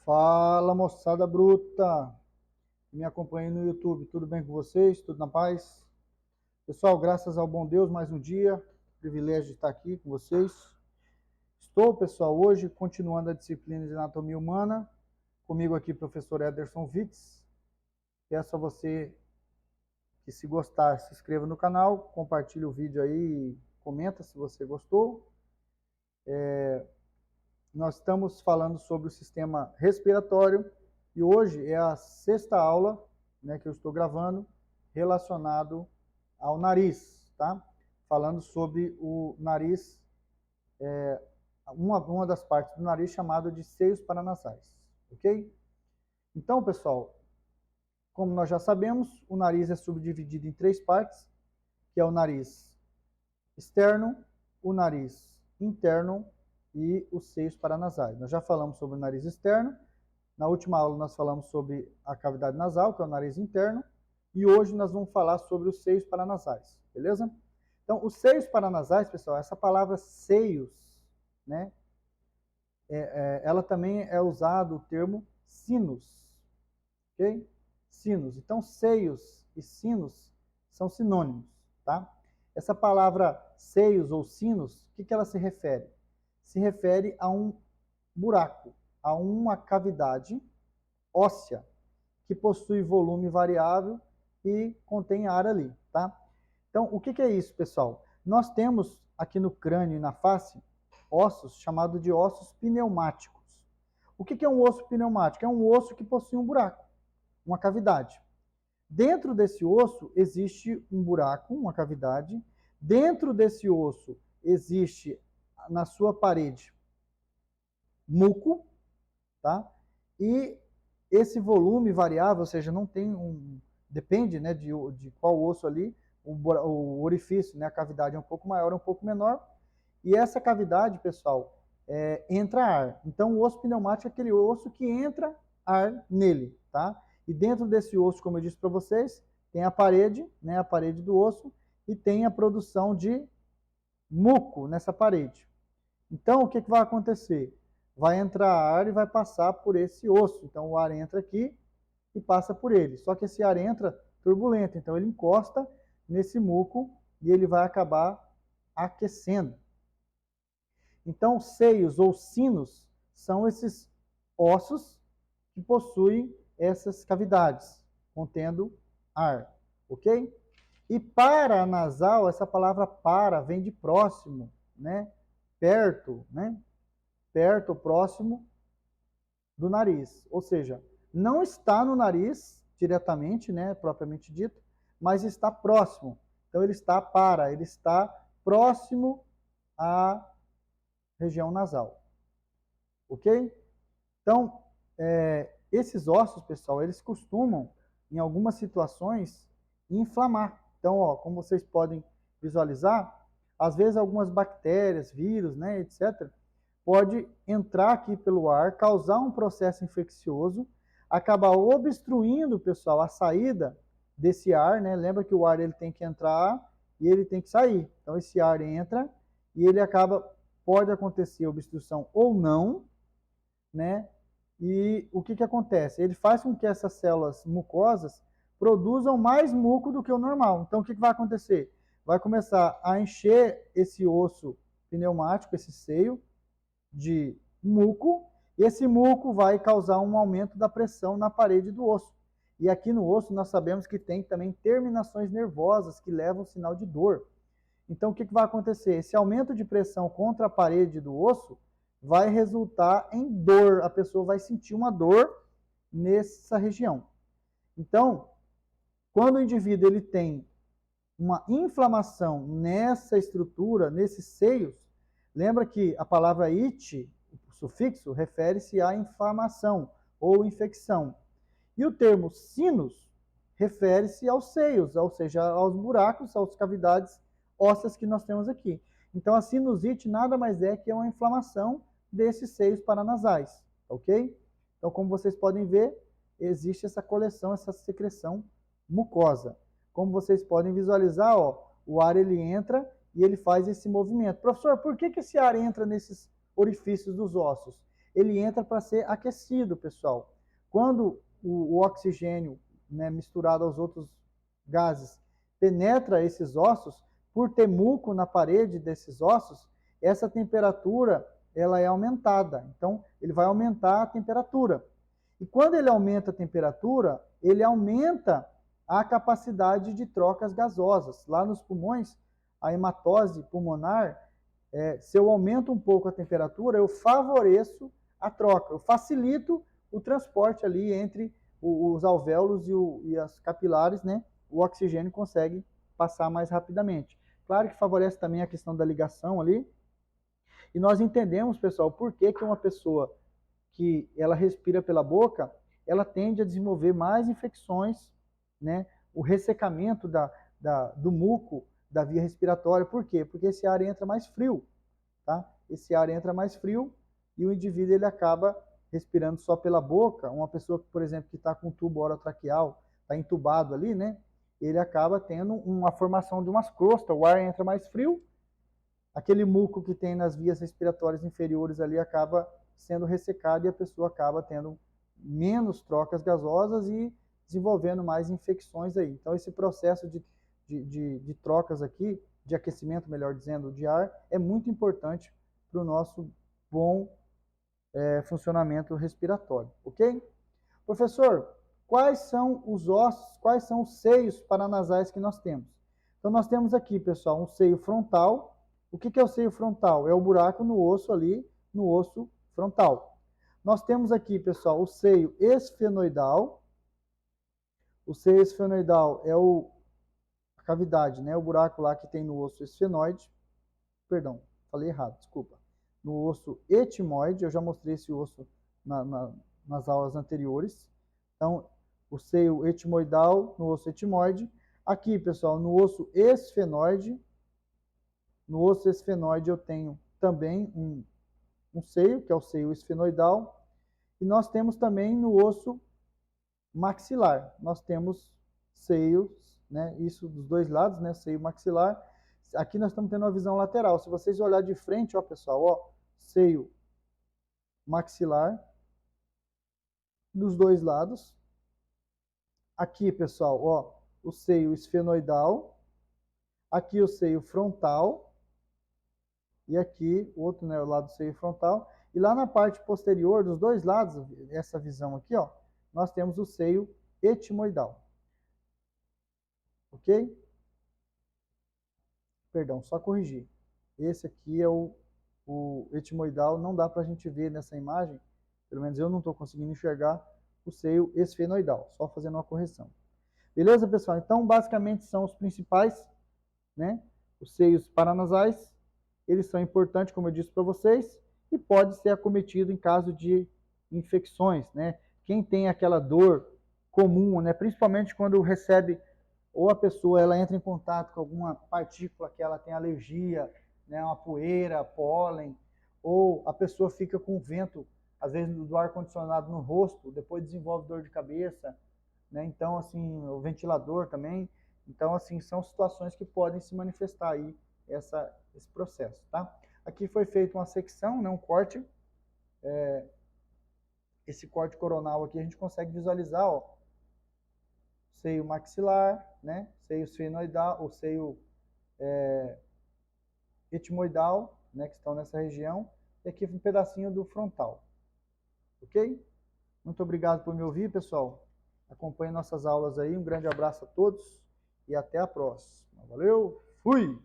Fala, moçada bruta, que me acompanha no YouTube, tudo bem com vocês? Tudo na paz? Pessoal, graças ao bom Deus, mais um dia, privilégio de estar aqui com vocês. Estou, pessoal, hoje continuando a disciplina de Anatomia Humana, comigo aqui, professor Ederson Witz. Peço a você que, se gostar, se inscreva no canal, compartilhe o vídeo aí e comenta se você gostou. Nós estamos falando sobre o sistema respiratório e hoje é a sexta aula, né, que eu estou gravando relacionado ao nariz, tá? Falando sobre o nariz, uma das partes do nariz chamado de seios paranasais, ok? Então, pessoal, como nós já sabemos, o nariz é subdividido em três partes, que é o nariz externo, o nariz interno e os seios paranasais. Nós já falamos sobre o nariz externo, na última aula nós falamos sobre a cavidade nasal, que é o nariz interno, e hoje nós vamos falar sobre os seios paranasais, beleza? Então, os seios paranasais, pessoal, essa palavra seios, né, ela também é usado o termo sinos, ok? Sinos. Então, seios e sinos são sinônimos, tá? Essa palavra seios ou sinos, o que ela se refere? Se refere a um buraco, a uma cavidade óssea que possui volume variável e contém ar ali, tá? Então, o que é isso, pessoal? Nós temos aqui no crânio e na face ossos chamados de ossos pneumáticos. O que é um osso pneumático? É um osso que possui um buraco, uma cavidade. Dentro desse osso existe um buraco, uma cavidade. Dentro desse osso existe, na sua parede, muco, tá? E esse volume variável, ou seja, não tem depende, né, de qual osso ali, o orifício, né, a cavidade é um pouco maior, um pouco menor. E essa cavidade, pessoal, entra ar. Então, o osso pneumático é aquele osso que entra ar nele, tá? E dentro desse osso, como eu disse para vocês, tem a parede, né, a parede do osso, e tem a produção de muco nessa parede. Então, o que vai acontecer? Vai entrar ar e vai passar por esse osso. Então, o ar entra aqui e passa por ele. Só que esse ar entra turbulento, então ele encosta nesse muco e ele vai acabar aquecendo. Então, seios ou sinos são esses ossos que possuem essas cavidades, contendo ar, ok? E paranasal, essa palavra para vem de próximo, né? Perto, né? Perto ou próximo do nariz. Ou seja, não está no nariz diretamente, né? Propriamente dito, mas está próximo. Então, ele está próximo à região nasal. Ok? Então, esses ossos, pessoal, eles costumam, em algumas situações, inflamar. Então, ó, como vocês podem visualizar, às vezes algumas bactérias, vírus, né, etc., pode entrar aqui pelo ar, causar um processo infeccioso, acabar obstruindo, pessoal, a saída desse ar, né? Lembra que o ar ele tem que entrar e ele tem que sair. Então, esse ar entra e ele pode acontecer obstrução ou não, né? E o que acontece? Ele faz com que essas células mucosas produzam mais muco do que o normal. Então, o que vai acontecer? Vai começar a encher esse osso pneumático, esse seio, de muco, e esse muco vai causar um aumento da pressão na parede do osso. E aqui no osso nós sabemos que tem também terminações nervosas que levam sinal de dor. Então, o que vai acontecer? Esse aumento de pressão contra a parede do osso vai resultar em dor. A pessoa vai sentir uma dor nessa região. Então, quando o indivíduo ele tem uma inflamação nessa estrutura, nesses seios, lembra que a palavra it, o sufixo, refere-se à inflamação ou infecção. E o termo sinus refere-se aos seios, ou seja, aos buracos, às cavidades ósseas que nós temos aqui. Então, a sinusite nada mais é que uma inflamação desses seios paranasais, ok? Então, como vocês podem ver, existe essa coleção, essa secreção mucosa. Como vocês podem visualizar, ó, o ar ele entra e ele faz esse movimento. Professor, por que esse ar entra nesses orifícios dos ossos? ele entra para ser aquecido, pessoal. Quando o oxigênio, né, misturado aos outros gases penetra esses ossos, por ter muco na parede desses ossos, essa temperatura ela é aumentada. Então, ele vai aumentar a temperatura. E quando ele aumenta a temperatura, ele aumenta a capacidade de trocas gasosas. Lá nos pulmões, a hematose pulmonar, se eu aumento um pouco a temperatura, eu favoreço a troca, eu facilito o transporte ali entre os alvéolos e as capilares, né? O oxigênio consegue passar mais rapidamente. Claro que favorece também a questão da ligação ali. E nós entendemos, pessoal, por que uma pessoa que ela respira pela boca, ela tende a desenvolver mais infecções, né? O ressecamento do muco da via respiratória. Por quê? Porque esse ar entra mais frio, tá? Esse ar entra mais frio e o indivíduo ele acaba respirando só pela boca. Uma pessoa, por exemplo, que está com tubo orotraqueal, está entubado ali, né? Ele acaba tendo uma formação de umas crostas, o ar entra mais frio, aquele muco que tem nas vias respiratórias inferiores ali acaba sendo ressecado e a pessoa acaba tendo menos trocas gasosas e desenvolvendo mais infecções aí. Então, esse processo de trocas aqui, de aquecimento, melhor dizendo, de ar, é muito importante para o nosso bom funcionamento respiratório, ok? Professor, quais são os ossos, quais são os seios paranasais que nós temos? Então, nós temos aqui, pessoal, um seio frontal. O que é o seio frontal? É o buraco no osso ali, no osso frontal. Nós temos aqui, pessoal, o seio esfenoidal. O seio esfenoidal é a cavidade, né? O buraco lá que tem no osso esfenoide. Perdão, falei errado, desculpa. No osso etimoide, eu já mostrei esse osso nas aulas anteriores. Então, o seio etimoidal no osso etimoide. Aqui, pessoal, no osso esfenoide. No osso esfenoide eu tenho também um seio, que é o seio esfenoidal. E nós temos também no osso maxilar. Nós temos seios, né? Isso dos dois lados, né? Seio maxilar. Aqui nós estamos tendo uma visão lateral. Se vocês olharem de frente, ó, pessoal, ó, seio maxilar dos dois lados. Aqui, pessoal, ó, o seio esfenoidal. Aqui o seio frontal. E aqui o outro, né, o lado do seio frontal. E lá na parte posterior, dos dois lados, essa visão aqui, ó, nós temos o seio etimoidal. Ok? Perdão, só corrigir. Esse aqui é o etimoidal, não dá para a gente ver nessa imagem, pelo menos eu não estou conseguindo enxergar o seio esfenoidal, só fazendo uma correção. Beleza, pessoal? Então, basicamente, são os principais, né? Os seios paranasais, eles são importantes, como eu disse para vocês, e pode ser acometido em caso de infecções, né? Quem tem aquela dor comum, né? Principalmente quando recebe, ou a pessoa ela entra em contato com alguma partícula que ela tem alergia, né? Uma poeira, pólen, ou a pessoa fica com vento, às vezes do ar-condicionado no rosto, depois desenvolve dor de cabeça, né? Então, assim, o ventilador também. Então, assim, são situações que podem se manifestar aí esse processo, tá? Aqui foi feita uma secção, né, um corte. Esse corte coronal aqui a gente consegue visualizar, ó, seio maxilar, né, seio esfenoidal, o seio etimoidal, né, que estão nessa região, e aqui um pedacinho do frontal. Ok? Muito obrigado por me ouvir, pessoal. Acompanhe nossas aulas aí. Um grande abraço a todos e até a próxima. Valeu, fui!